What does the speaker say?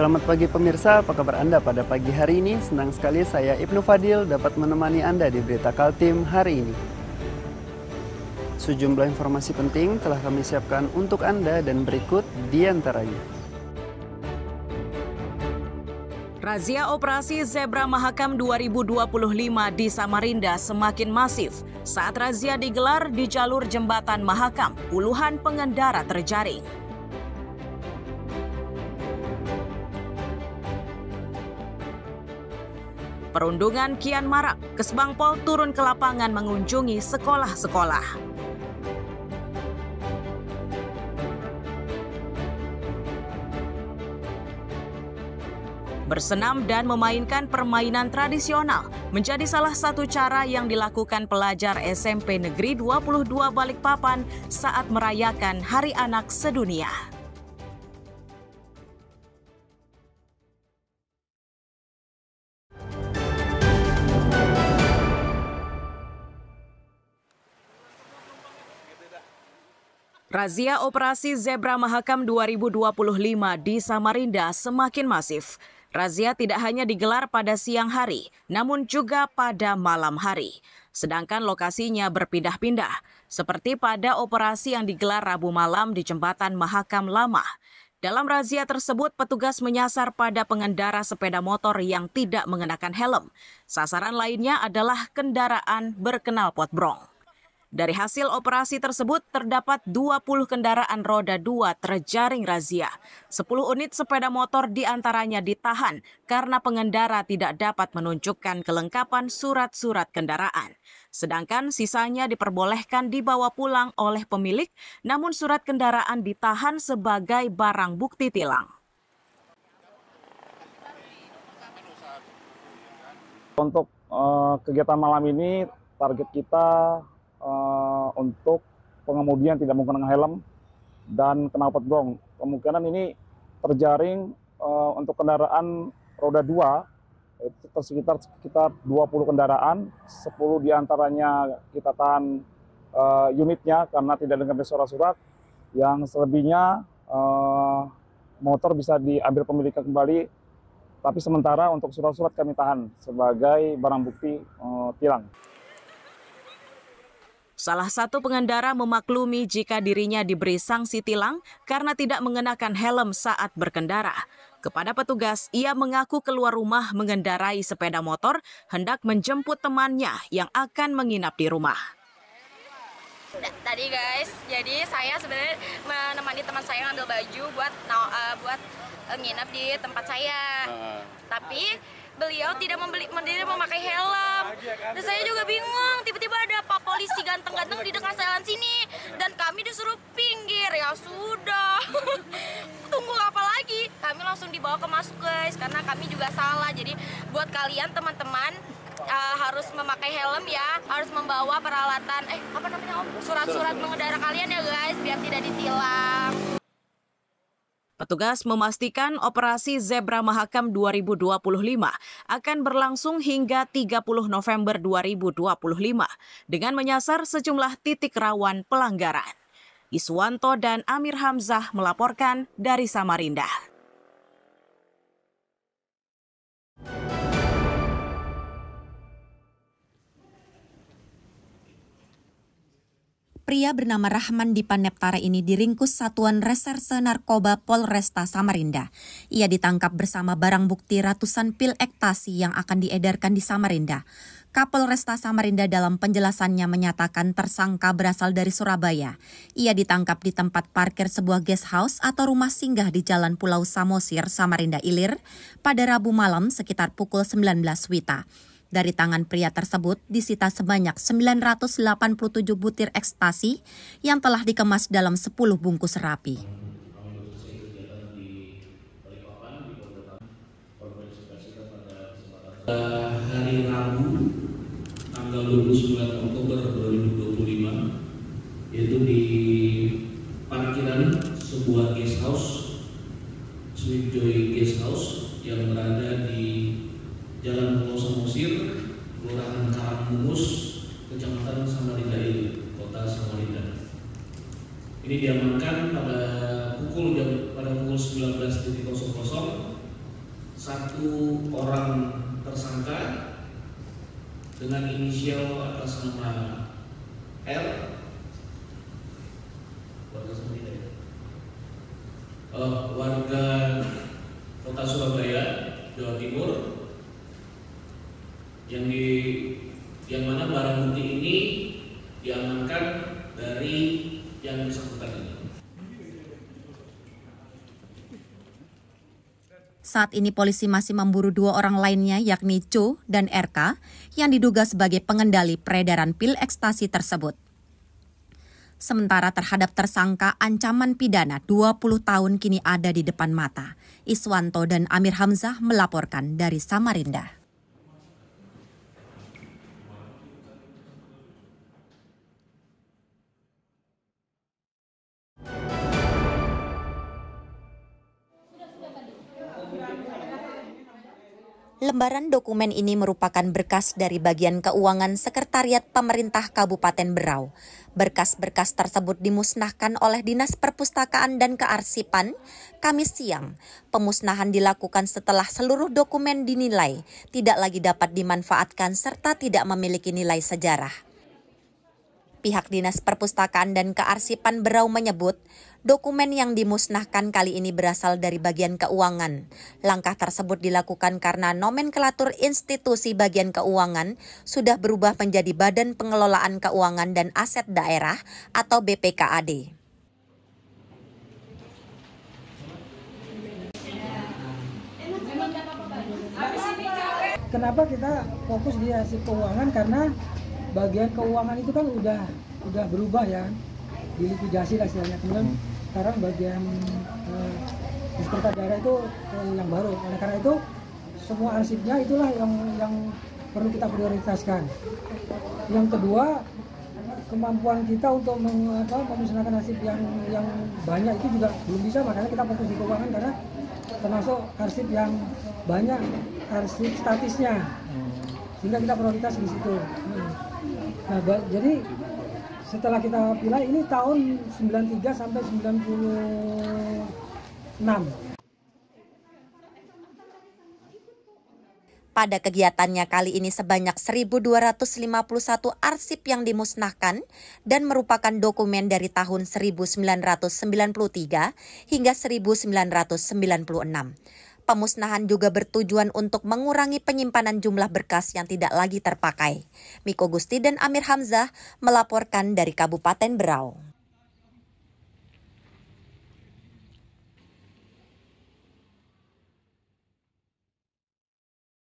Selamat pagi pemirsa, apa kabar Anda pada pagi hari ini? Senang sekali saya Ibnu Fadil dapat menemani Anda di Berita Kaltim hari ini. Sejumlah informasi penting telah kami siapkan untuk Anda dan berikut diantaranya. Razia Operasi Zebra Mahakam 2025 di Samarinda semakin masif. Saat razia digelar di jalur jembatan Mahakam, puluhan pengendara terjaring. Perundungan kian marak, Kesbangpol turun ke lapangan mengunjungi sekolah-sekolah. Bersenam dan memainkan permainan tradisional menjadi salah satu cara yang dilakukan pelajar SMP Negeri 22 Balikpapan saat merayakan Hari Anak Sedunia. Razia Operasi Zebra Mahakam 2025 di Samarinda semakin masif. Razia tidak hanya digelar pada siang hari, namun juga pada malam hari. Sedangkan lokasinya berpindah-pindah, seperti pada operasi yang digelar Rabu malam di Jembatan Mahakam Lama. Dalam razia tersebut, petugas menyasar pada pengendara sepeda motor yang tidak mengenakan helm. Sasaran lainnya adalah kendaraan berknalpot brong. Dari hasil operasi tersebut, terdapat 20 kendaraan roda 2 terjaring razia. 10 unit sepeda motor diantaranya ditahan karena pengendara tidak dapat menunjukkan kelengkapan surat-surat kendaraan. Sedangkan sisanya diperbolehkan dibawa pulang oleh pemilik, namun surat kendaraan ditahan sebagai barang bukti tilang. Untuk kegiatan malam ini, target kita untuk pengemudi yang tidak menggunakan helm dan knalpot brong. Kemungkinan ini terjaring untuk kendaraan roda 2, itu sekitar 20 kendaraan, 10 diantaranya kita tahan unitnya karena tidak dilengkapi surat-surat, yang selebihnya motor bisa diambil pemilikan kembali, tapi sementara untuk surat-surat kami tahan sebagai barang bukti tilang. Salah satu pengendara memaklumi jika dirinya diberi sanksi tilang karena tidak mengenakan helm saat berkendara. Kepada petugas, ia mengaku keluar rumah mengendarai sepeda motor hendak menjemput temannya yang akan menginap di rumah. Tadi guys, jadi saya sebenarnya menemani teman saya ngambil baju buat nginep di tempat saya. Tapi beliau tidak memakai helm. Dan saya juga bingung, tiba-tiba ada Pak Polisi ganteng-ganteng di dekat jalan sini dan kami disuruh pinggir. Ya sudah. Tunggu apa lagi? Kami langsung dibawa ke masuk guys karena kami juga salah. Jadi buat kalian teman-teman harus memakai helm ya, harus membawa peralatan surat-surat mengendara kalian ya guys biar tidak ditilang. Petugas memastikan operasi Zebra Mahakam 2025 akan berlangsung hingga 30 November 2025 dengan menyasar sejumlah titik rawan pelanggaran. Iswanto dan Amir Hamzah melaporkan dari Samarinda. Pria bernama Rahman Dipaneptara ini diringkus Satuan Reserse Narkoba Polresta Samarinda. Ia ditangkap bersama barang bukti ratusan pil ekstasi yang akan diedarkan di Samarinda. Kapolresta Samarinda dalam penjelasannya menyatakan tersangka berasal dari Surabaya. Ia ditangkap di tempat parkir sebuah guest house atau rumah singgah di Jalan Pulau Samosir, Samarinda Ilir pada Rabu malam sekitar pukul 19 WITA. Dari tangan pria tersebut disita sebanyak 987 butir ekstasi yang telah dikemas dalam 10 bungkus rapi. Hari Rabu tanggal 29 Oktober 2025 yaitu di parkiran sebuah guest house, Sweet Joy Guest House yang berada di Jalan Pulau Samosir, Kelurahan Karangmungus, Kecamatan Samarinda Ilir, Kota Samarinda. Ini diamankan pada pukul 19.00 satu orang tersangka dengan inisial atas nama R, warga Kota Surabaya, Jawa Timur, yang mana barang bukti ini diamankan dari yang bersangkutan ini. Saat ini polisi masih memburu 2 orang lainnya yakni Co dan RK yang diduga sebagai pengendali peredaran pil ekstasi tersebut. Sementara terhadap tersangka ancaman pidana 20 tahun kini ada di depan mata. Iswanto dan Amir Hamzah melaporkan dari Samarinda. Lembaran dokumen ini merupakan berkas dari bagian keuangan Sekretariat Pemerintah Kabupaten Berau. Berkas-berkas tersebut dimusnahkan oleh Dinas Perpustakaan dan Kearsipan Kamis siang. Pemusnahan dilakukan setelah seluruh dokumen dinilai tidak lagi dapat dimanfaatkan serta tidak memiliki nilai sejarah. Pihak Dinas Perpustakaan dan Kearsipan Berau menyebut, dokumen yang dimusnahkan kali ini berasal dari bagian keuangan. Langkah tersebut dilakukan karena nomenklatur institusi bagian keuangan sudah berubah menjadi Badan Pengelolaan Keuangan dan Aset Daerah atau BPKAD. Kenapa kita fokus di aset keuangan? Karena bagian keuangan itu kan udah berubah ya, dilikuidasi lah istilahnya. Kemudian sekarang bagian Sekretariat Daerah itu yang baru. Oleh karena itu semua arsipnya itulah yang perlu kita prioritaskan. Yang kedua, kemampuan kita untuk memusnahkan arsip yang banyak itu juga belum bisa, makanya kita fokus di keuangan karena termasuk arsip yang banyak arsip statisnya, sehingga kita prioritas di situ. Nah, jadi setelah kita pilih ini tahun 93 sampai 96. Pada kegiatannya kali ini sebanyak 1.251 arsip yang dimusnahkan dan merupakan dokumen dari tahun 1993 hingga 1996. Pemusnahan juga bertujuan untuk mengurangi penyimpanan jumlah berkas yang tidak lagi terpakai. Miko Gusti dan Amir Hamzah melaporkan dari Kabupaten Berau.